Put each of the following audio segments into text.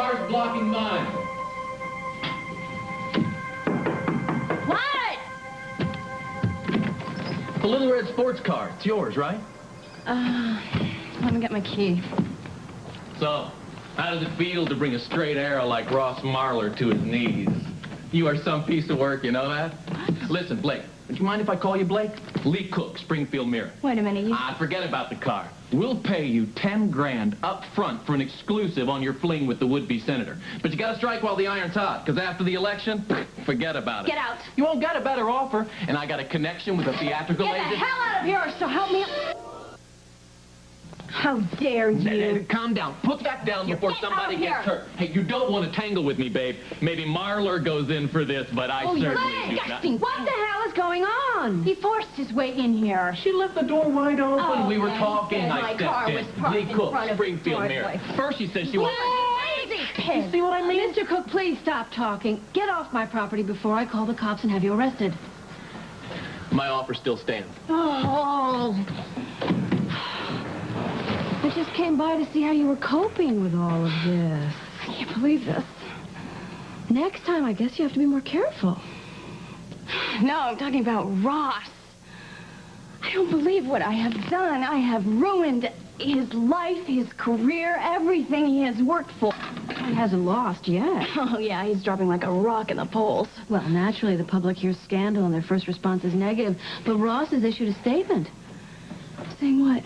car's blocking mine. What? The little red sports car. It's yours, right? Let me get my key. So, how does it feel to bring a straight arrow like Ross Marler to his knees? You are some piece of work, you know that? What? Listen, Blake, would you mind if I call you Blake? Lee Cook, Springfield Mirror. Wait a minute, Forget about the car. We'll pay you 10 grand up front for an exclusive on your fling with the would-be senator. But you gotta strike while the iron's hot, because after the election, forget about it. Get out. You won't get a better offer, and I got a connection with a theatrical agent. Get the hell out of here, so help me. How dare you? Calm down. Put that down before somebody gets hurt. Hey, you don't want to tangle with me, babe. Maybe Marler goes in for this, but I certainly do not. What the hell is going on? He forced his way in here. She left the door wide open. Oh, we were talking. I stepped in. Lee Cook, Springfield Mirror. First she says she wants... You see what I mean? Mr. Cook, please stop talking. Get off my property before I call the cops and have you arrested. My offer still stands. Oh. I just came by to see how you were coping with all of this. I can't believe this. Next time, I guess you have to be more careful. No, I'm talking about Ross. I don't believe what I have done. I have ruined his life, his career, everything he has worked for. He hasn't lost yet. Oh, yeah, he's dropping like a rock in the polls. Well, naturally, the public hears scandal and their first response is negative. But Ross has issued a statement. Saying what?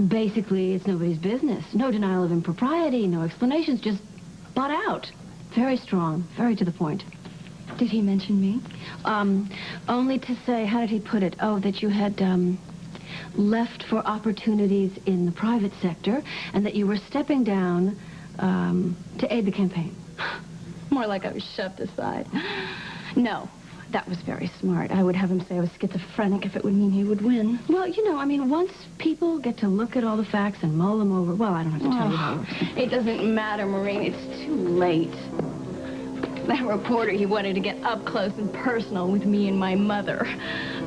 Basically, it's nobody's business. No denial of impropriety, no explanations, just butt out. Very strong, very to the point. Did he mention me? Only to say, how did he put it? Oh, that you had, left for opportunities in the private sector and that you were stepping down, to aid the campaign. More like I was shoved aside. No. That was very smart. I would have him say I was schizophrenic if it would mean he would win. Well, you know, I mean, once people get to look at all the facts and mull them over, well, I don't have to tell you how. It doesn't matter, Maureen. It's too late. That reporter, he wanted to get up close and personal with me and my mother.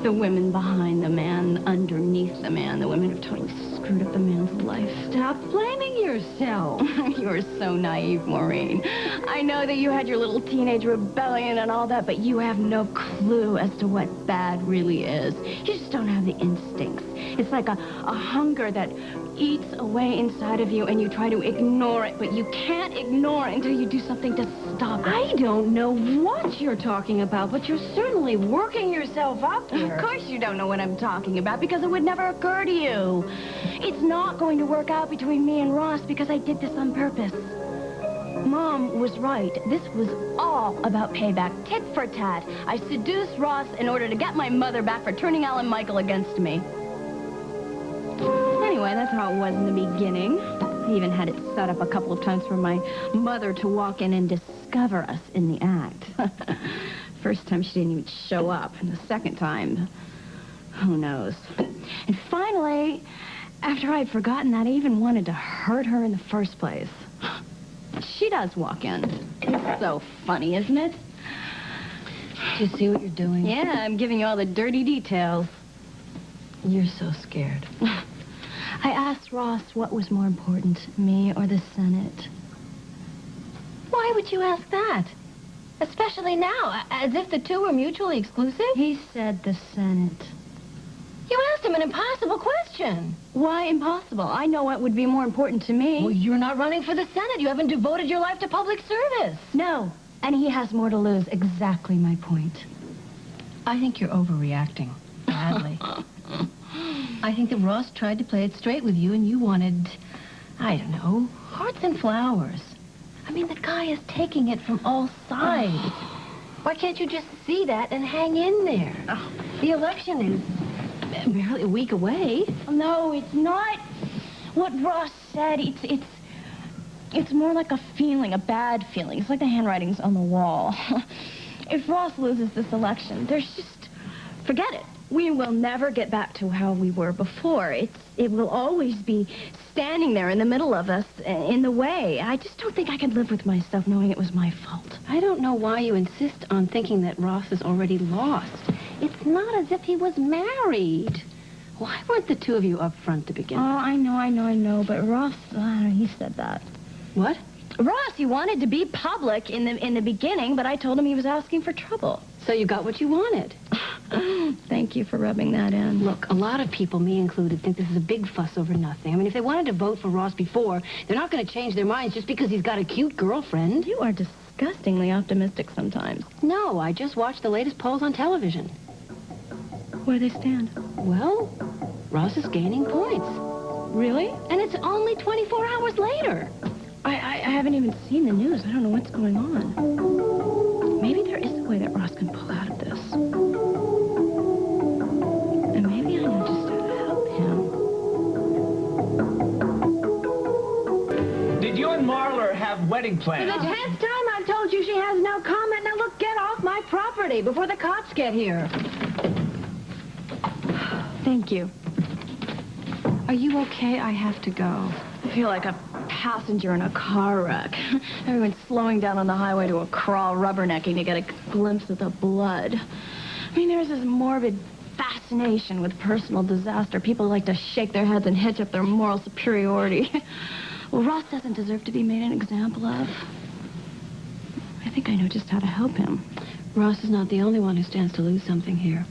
The women behind the man, underneath the man. The women have totally screwed up the man's life. Stop blaming yourself. You're so naive, Maureen. I know that you had your little teenage rebellion and all that, but you have no clue as to what bad really is. You just don't have the instincts. It's like a hunger that eats away inside of you, and you try to ignore it, but you can't ignore it until you do something to stop it. I don't know what you're talking about, but you're certainly working yourself up here. Of course you don't know what I'm talking about, because it would never occur to you. It's not going to work out between me and Ross, because I did this on purpose. Mom was right. This was all about payback, tit for tat. I seduced Ross in order to get my mother back for turning Alan Michael against me. Anyway, that's how it was in the beginning. I even had it set up a couple of times for my mother to walk in and discover us in the act. First time she didn't even show up, and the second time, who knows. And finally, after I'd forgotten that, I even wanted to hurt her in the first place. She does walk in. It's so funny, isn't it? Do you see what you're doing? Yeah, I'm giving you all the dirty details. You're so scared. I asked Ross what was more important, me or the Senate. Why would you ask that? Especially now, as if the two were mutually exclusive? He said the Senate. You asked him an impossible question. Why impossible? I know what would be more important to me. Well, you're not running for the Senate. You haven't devoted your life to public service. No, and he has more to lose. Exactly my point. I think you're overreacting. Badly. I think that Ross tried to play it straight with you, and you wanted, I don't know, hearts and flowers. I mean, the guy is taking it from all sides. Why can't you just see that and hang in there? The election is barely a week away. No, it's not what Ross said. It's more like a feeling, a bad feeling. It's like the handwriting's on the wall. If Ross loses this election, there's just, forget it. We will never get back to how we were before. It will always be standing there in the middle of us, in the way. I just don't think I could live with myself knowing it was my fault. I don't know why you insist on thinking that Ross is already lost. It's not as if he was married. Why weren't the two of you up front to begin with? Oh, I know, but Ross, he said that. What? Ross, he wanted to be public in the beginning, but I told him he was asking for trouble. So you got what you wanted. Thank you for rubbing that in. Look, a lot of people, me included, think this is a big fuss over nothing. I mean, if they wanted to vote for Ross before, they're not going to change their minds just because he's got a cute girlfriend. You are disgustingly optimistic sometimes. No, I just watched the latest polls on television. Where they stand? Well, Ross is gaining points. Really? And it's only 24 hours later. I haven't even seen the news. I don't know what's going on. Maybe there is a way that Ross can pull out of this. And maybe I know just how to help him. Did you and Marler have wedding For plans? the 10th time I've told you she has no comment. Now look, get off my property before the cops get here. Thank you. Are you okay? I have to go. I feel like a passenger in a car wreck. Everyone's slowing down on the highway to a crawl, rubbernecking to get a glimpse of the blood. I mean, there's this morbid fascination with personal disaster. People like to shake their heads and hitch up their moral superiority. Well, Ross doesn't deserve to be made an example of. I think I know just how to help him. Ross is not the only one who stands to lose something here.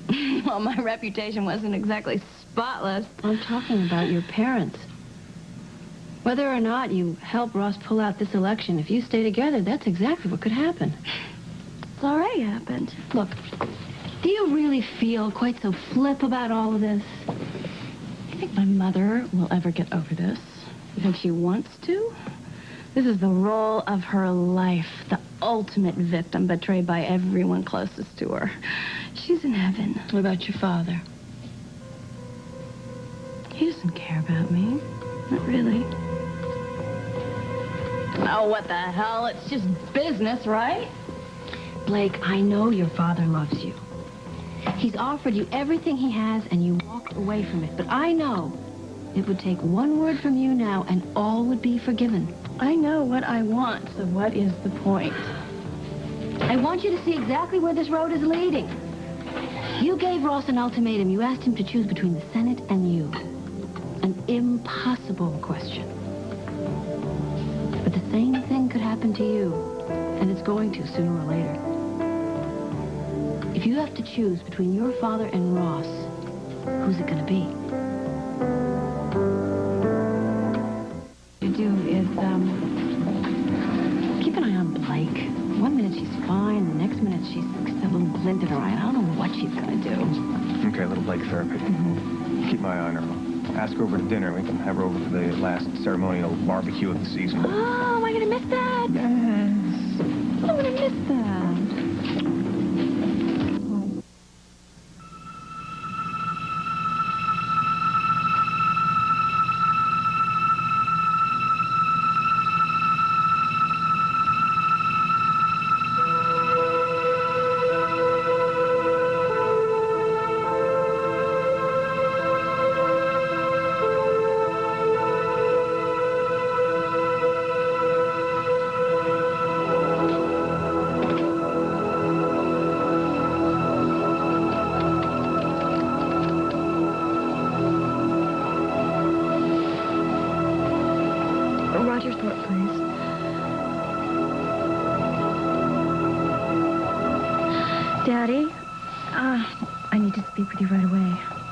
Well, my reputation wasn't exactly spotless. I'm talking about your parents. Whether or not you help Ross pull out this election, if you stay together, that's exactly what could happen. It's already happened. Look, do you really feel quite so flip about all of this? You think my mother will ever get over this? You think she wants to? This is the role of her life, the ultimate victim betrayed by everyone closest to her. She's in heaven. What about your father? He doesn't care about me. Not really. Oh, what the hell? It's just business, right? Blake, I know your father loves you. He's offered you everything he has, and you walk away from it. But I know it would take one word from you now, and all would be forgiven. I know what I want, so what is the point? I want you to see exactly where this road is leading. You gave Ross an ultimatum. You asked him to choose between the Senate and you. An impossible question. But the same thing could happen to you, and it's going to sooner or later. If you have to choose between your father and Ross, who's it going to be? What you do is, Keep an eye on Blake. One minute she's fine, the next minute she's a little glint in her eye. I don't know what she's going to do. Okay, a little Blake therapy. Keep my eye on her. Ask her over to dinner. We can have her over for the last ceremonial barbecue of the season. Oh, am I going to miss that? Yes. I'm going to miss that. Roger's Fort, please. Daddy, I need to speak with you right away.